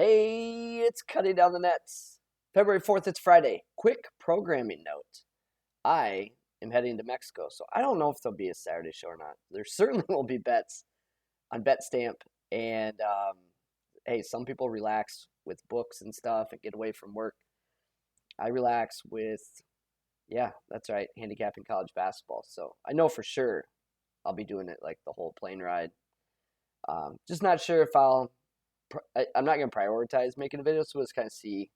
Hey, it's Cutting Down the Nets. February 4th, it's Friday. Quick programming note. I am heading to Mexico, so I don't know if there'll be a Saturday show or not. There certainly will be bets on BetStamp. And hey, some people relax with books and stuff and get away from work. I relax with, yeah, that's right, handicapping college basketball. So I know for sure I'll be doing it like the whole plane ride. Just not sure if I'm not going to prioritize making a video, so we'll just kind of see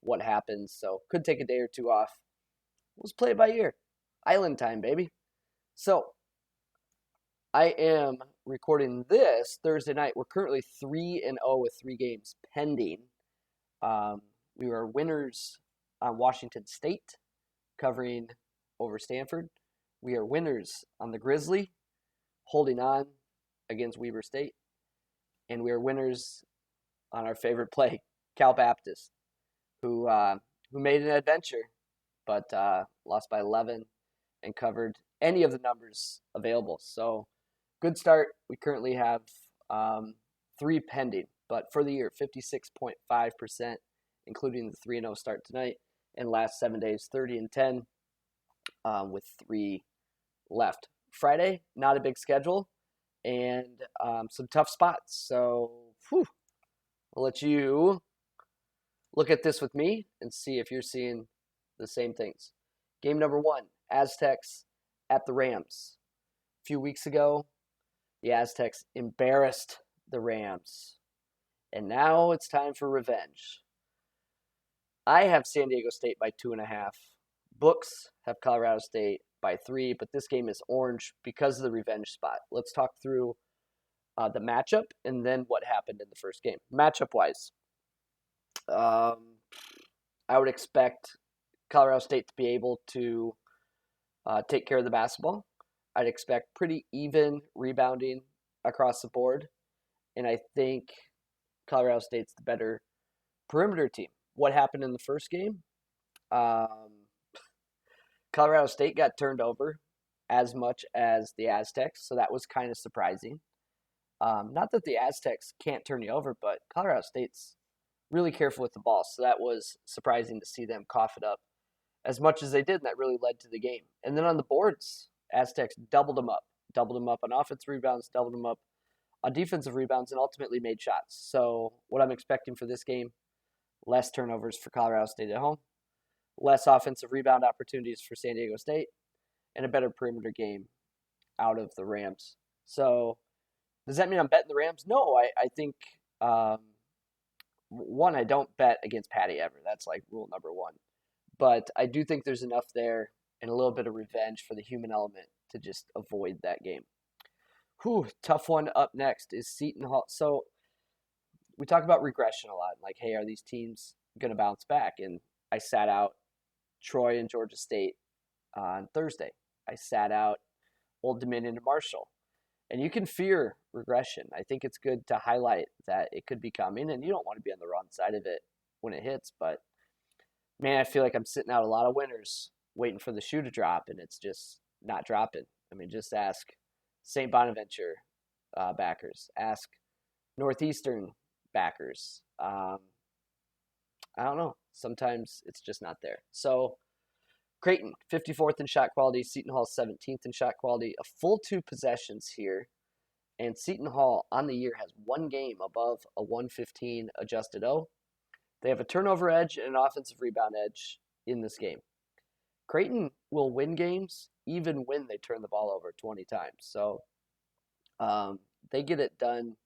what happens. So could take a day or two off. Let's play it by ear. Island time, baby. So I am recording this Thursday night. We're currently 3-0 with 3 games pending. We were winners on Washington State, covering over Stanford. We are winners on the Grizzly, holding on against Weber State. And we are winners on our favorite play, Cal Baptist, who made an adventure, but lost by 11 and covered any of the numbers available. So good start. We currently have 3 pending, but for the year, 56.5%, including the 3-0 start tonight, and last 7 days, 30-10, with 3 left. Friday, not a big schedule, and some tough spots. So, I'll let you look at this with me and see if you're seeing the same things. Game number 1, Aztecs at the Rams. A few weeks ago, the Aztecs embarrassed the Rams. And now it's time for revenge. I have San Diego State by 2.5. Books have Colorado State by 3, but this game is orange because of the revenge spot. Let's talk through the matchup and then what happened in the first game. Matchup-wise, I would expect Colorado State to be able to take care of the basketball. I'd expect pretty even rebounding across the board. And I think Colorado State's the better perimeter team. What happened in the first game? Colorado State got turned over as much as the Aztecs, so that was kind of surprising. Not that the Aztecs can't turn you over, but Colorado State's really careful with the ball, so that was surprising to see them cough it up as much as they did, and that really led to the game. And then on the boards, Aztecs doubled them up on offensive rebounds, doubled them up on defensive rebounds, and ultimately made shots. So what I'm expecting for this game, less turnovers for Colorado State at home, less offensive rebound opportunities for San Diego State, and a better perimeter game out of the Rams. So does that mean I'm betting the Rams? No, I think, one, I don't bet against Paddy ever. That's like rule number 1. But I do think there's enough there and a little bit of revenge for the human element to just avoid that game. Tough one up next is Seton Hall. So we talk about regression a lot. Like, hey, are these teams going to bounce back? And I sat out Troy and Georgia State on Thursday. I sat out Old Dominion and Marshall. And you can fear regression. I think it's good to highlight that it could be coming, and you don't want to be on the wrong side of it when it hits. But, man, I feel like I'm sitting out a lot of winners waiting for the shoe to drop, and it's just not dropping. I mean, just ask St. Bonaventure backers. Ask Northeastern backers. I don't know. Sometimes it's just not there. So Creighton, 54th in shot quality. Seton Hall, 17th in shot quality. A full 2 possessions here. And Seton Hall on the year has 1 game above a 115 adjusted O. They have a turnover edge and an offensive rebound edge in this game. Creighton will win games even when they turn the ball over 20 times. So they get it done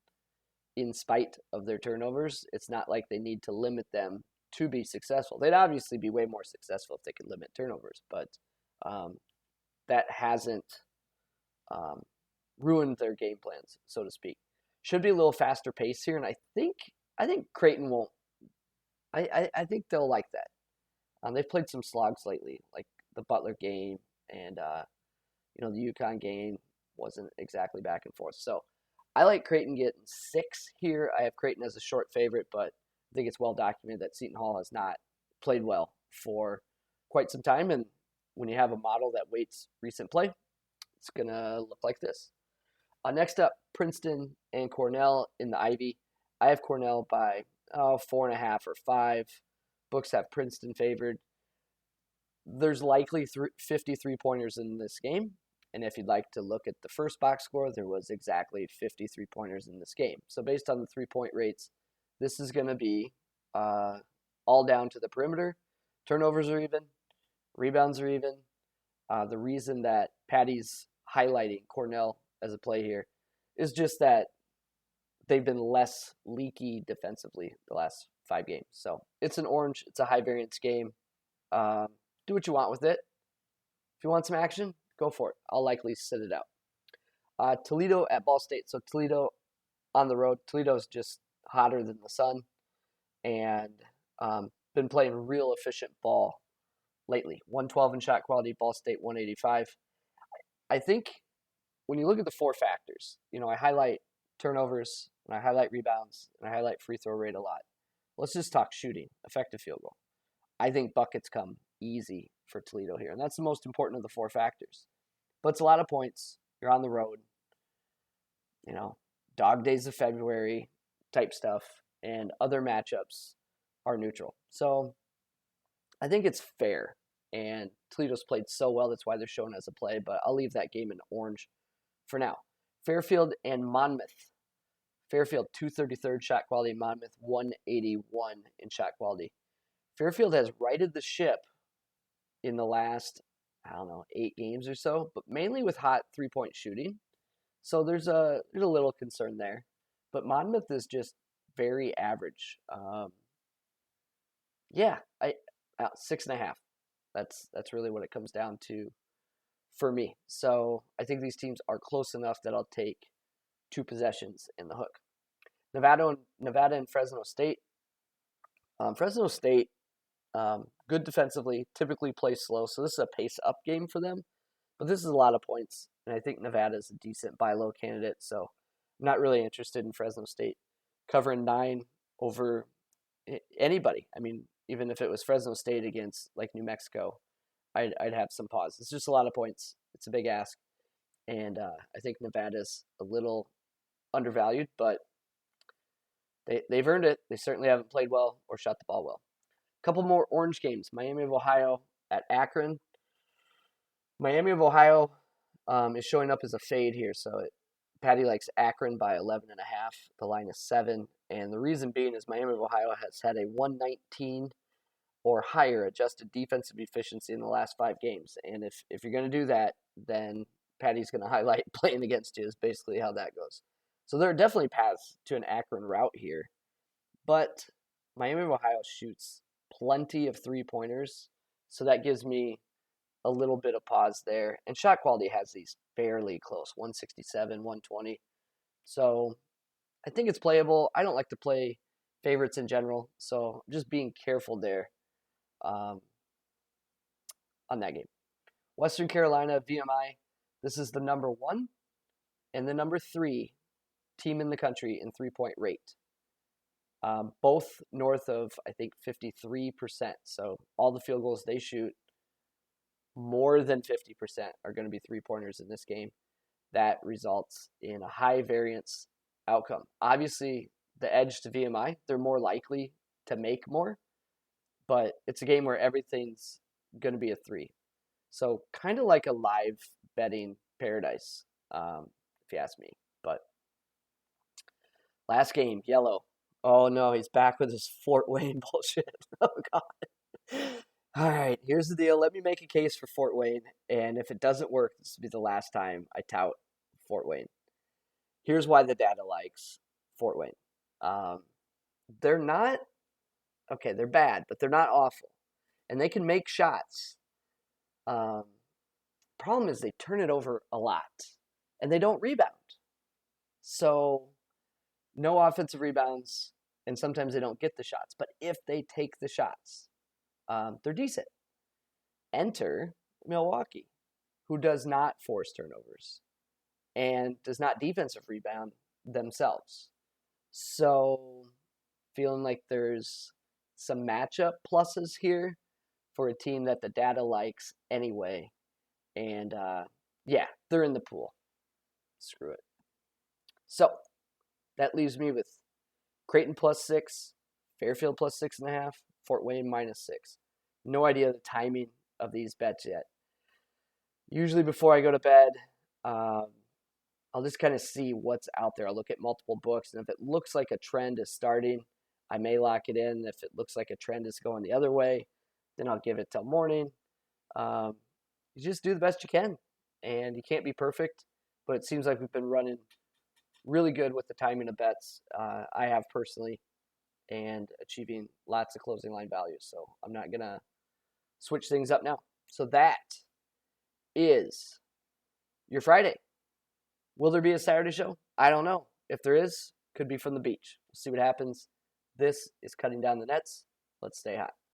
in spite of their turnovers. It's not like they need to limit them to be successful. They'd obviously be way more successful if they could limit turnovers, but that hasn't ruined their game plans, so to speak. Should be a little faster pace here, and I think Creighton won't. I think they'll like that. They've played some slogs lately, like the Butler game, and the UConn game wasn't exactly back and forth. So I like Creighton getting 6 here. I have Creighton as a short favorite, but I think it's well documented that Seton Hall has not played well for quite some time. And when you have a model that weights recent play, it's going to look like this. Next up, Princeton and Cornell in the Ivy. I have Cornell by 4.5 or 5. Books have Princeton favored. There's likely 53 pointers in this game. And if you'd like to look at the first box score, there was exactly 53 pointers in this game. So based on the 3-point rates, this is going to be all down to the perimeter. Turnovers are even. Rebounds are even. The reason that Paddy's highlighting Cornell as a play here is just that they've been less leaky defensively the last 5 games. So it's an orange. It's a high variance game. Do what you want with it. If you want some action, go for it. I'll likely sit it out. Toledo at Ball State. So Toledo on the road. Toledo's just hotter than the sun and been playing real efficient ball lately. 112 in shot quality, Ball State 185. I think when you look at the 4 factors, I highlight turnovers, and I highlight rebounds, and I highlight free throw rate a lot. Let's just talk shooting, effective field goal. I think buckets come easy for Toledo here, and that's the most important of the 4 factors. But it's a lot of points. You're on the road, dog days of February type stuff, and other matchups are neutral. So I think it's fair, and Toledo's played so well, that's why they're shown as a play, but I'll leave that game in orange for now. Fairfield and Monmouth. Fairfield 233rd shot quality, Monmouth 181 in shot quality. Fairfield has righted the ship in the last, 8 games or so, but mainly with hot 3-point shooting. So there's a little concern there. But Monmouth is just very average. 6.5. That's really what it comes down to for me. So I think these teams are close enough that I'll take 2 possessions in the hook. Nevada and Fresno State. Fresno State, good defensively, typically play slow, so this is a pace-up game for them. But this is a lot of points, and I think Nevada is a decent buy-low candidate, so I'm not really interested in Fresno State covering 9 over anybody. I mean, even if it was Fresno State against, New Mexico, I'd have some pause. It's just a lot of points. It's a big ask, and I think Nevada's a little undervalued, but they've earned it. They certainly haven't played well or shot the ball well. A couple more orange games. Miami of Ohio at Akron. Miami of Ohio is showing up as a fade here, so Paddy likes Akron by 11.5. The line is 7, and the reason being is Miami of Ohio has had a 119 or higher adjusted defensive efficiency in the last 5 games, and if you're going to do that, then Paddy's going to highlight playing against you is basically how that goes. So there are definitely paths to an Akron route here, but Miami of Ohio shoots plenty of 3-pointers, so that gives me a little bit of pause there. And shot quality has these fairly close, 167, 120. So I think it's playable. I don't like to play favorites in general, so just being careful there on that game. Western Carolina, VMI. This is the number 1 and the number 3 team in the country in 3-point rate. Both north of, I think, 53%. So all the field goals they shoot, more than 50% are going to be 3-pointers in this game. That results in a high variance outcome. Obviously, the edge to VMI, they're more likely to make more, but it's a game where everything's going to be a 3. So kind of like a live betting paradise, if you ask me. But last game, yellow. Oh no, he's back with his Fort Wayne bullshit. Oh God. All right, here's the deal. Let me make a case for Fort Wayne, and if it doesn't work, this will be the last time I tout Fort Wayne. Here's why the data likes Fort Wayne. They're not, okay, they're bad, but they're not awful. And they can make shots. Problem is they turn it over a lot, and they don't rebound. So no offensive rebounds, and sometimes they don't get the shots. But if they take the shots, they're decent. Enter Milwaukee, who does not force turnovers and does not defensive rebound themselves. So feeling like there's some matchup pluses here for a team that the data likes anyway. And they're in the pool. Screw it. So that leaves me with Creighton +6, Fairfield +6.5, Fort Wayne -6. No idea the timing of these bets yet. Usually before I go to bed, I'll just kind of see what's out there. I'll look at multiple books, and if it looks like a trend is starting, I may lock it in. If it looks like a trend is going the other way, then I'll give it till morning. You just do the best you can, and you can't be perfect, but it seems like we've been running really good with the timing of bets. I have personally, and achieving lots of closing line values. So I'm not going to switch things up now. So that is your Friday. Will there be a Saturday show? I don't know. If there is, could be from the beach. We'll see what happens. This is Cutting Down the Nets. Let's stay hot.